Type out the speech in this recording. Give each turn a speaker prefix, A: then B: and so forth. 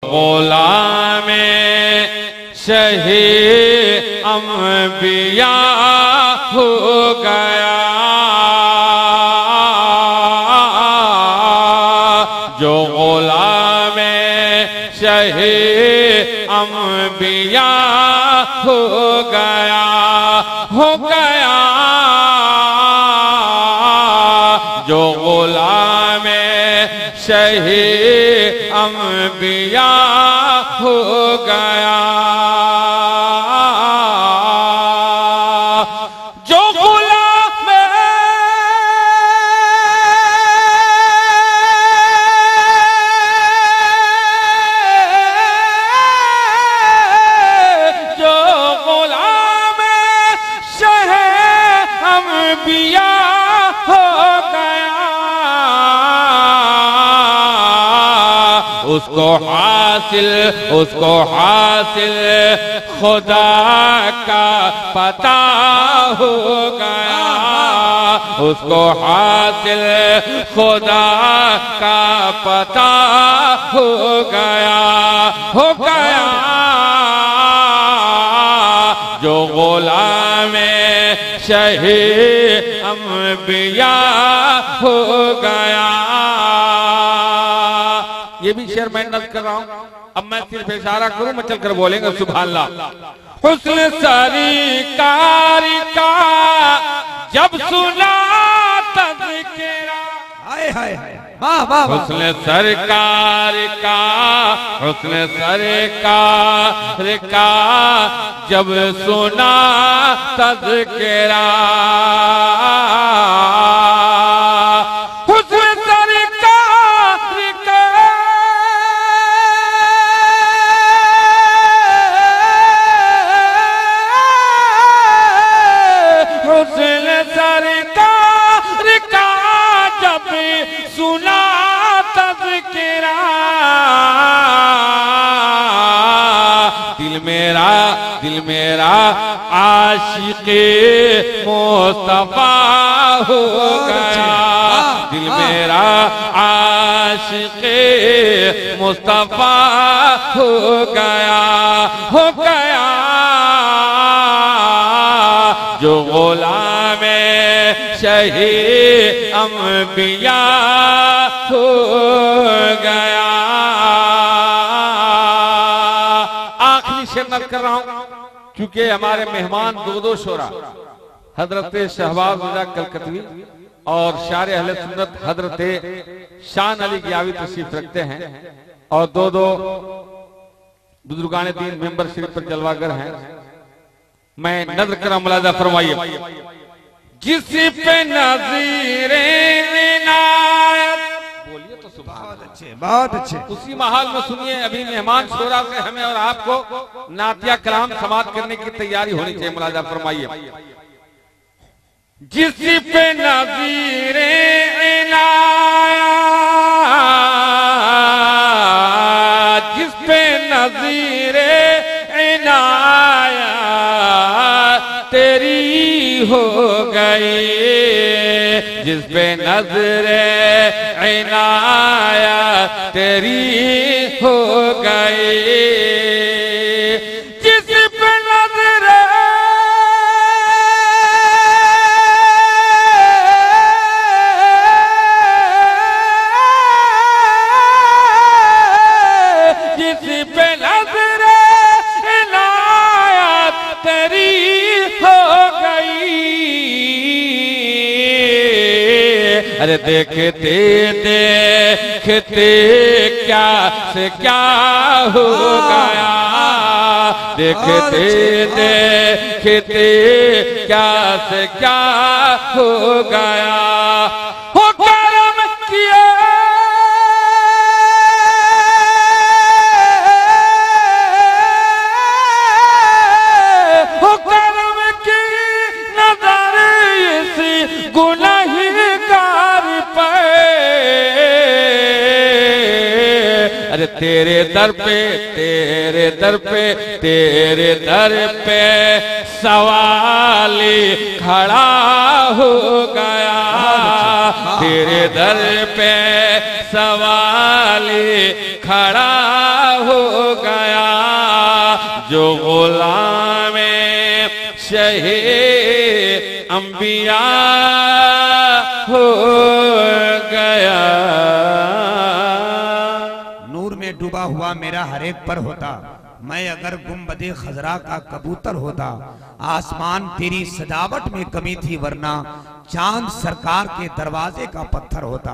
A: गुलाम शहीद अंबिया हो गया, जो गुलाम शहीद अंबिया हो गया, हो गया, जो गुलाम शहीद अंबिया हो गया, जो गुलाम शहीद अंबिया हो गया, उसको हासिल खुदा का पता हो गया, उसको हासिल खुदा का पता हो गया, हो गया, जो गुलाम शहीद अंबिया हो गया। ये भी शेर मैं नज़्म कर रहा हूं, अब मैं सिर्फ इशारा करूं, मैं चलकर बोलेंगे सुभान अल्लाह। हुस्न सरकार का जब सुना तज़किरा,
B: हाय हाय वाह वाह,
A: हुस्न सरकार का, हुस्न सरकार का जब सुना तज़किरा, दिल मेरा आशिक़े मुस्तफ़ा हो गया, दिल मेरा आशिक़े मुस्तफ़ा हो गया, हो गया, जो गुलाम शहीद अंबिया हो गया। शेर कर रहा हूं क्योंकि हमारे मेहमान दो शोरा हजरत शहबाज रज़ा कलकतवी और शायर अहले सुन्नत हजरत शान अली गियावी तशरीफ रखते हैं, और दो बुजुर्गान दीन मेंबर शरीफ पर जलवागर हैं। मैं नज़्र कर रहा हूं, मुलाज़ा फरमाइए। जिस पे नज़ीरे इनायत, बोलिए तो
B: बहुत अच्छे, बहुत अच्छे,
A: उसी माहौल में सुनिए। अभी मेहमान शोरा से हमें और आपको नातिया कलाम समाप्त करने की तैयारी होनी चाहिए, मुलाज़ा फरमाइए। जिस पे नज़ीरे इनायत, जिस पे नज़ीरे इनायत तेरी हो गई, जिस पे नज़रे इनायत तेरी हो गई, जिस पे नज़रे इनायत तेरी हो गई, अरे देखते देखते क्या से क्या हो गया, देखते देखते क्या से क्या हो गया, हो करम किया अरे तेरे दर पे सवाली खड़ा हो गया, तेरे दर पे सवाली खड़ा हो जो गुलामे शहे अंबिया हो गया।
B: नूर में डूबा हुआ मेरा हर एक पर होता, मैं अगर गुंबदे खजरा का कबूतर होता। आसमान तेरी सजावट में कमी थी, वरना चांद सरकार के दरवाजे का पत्थर होता।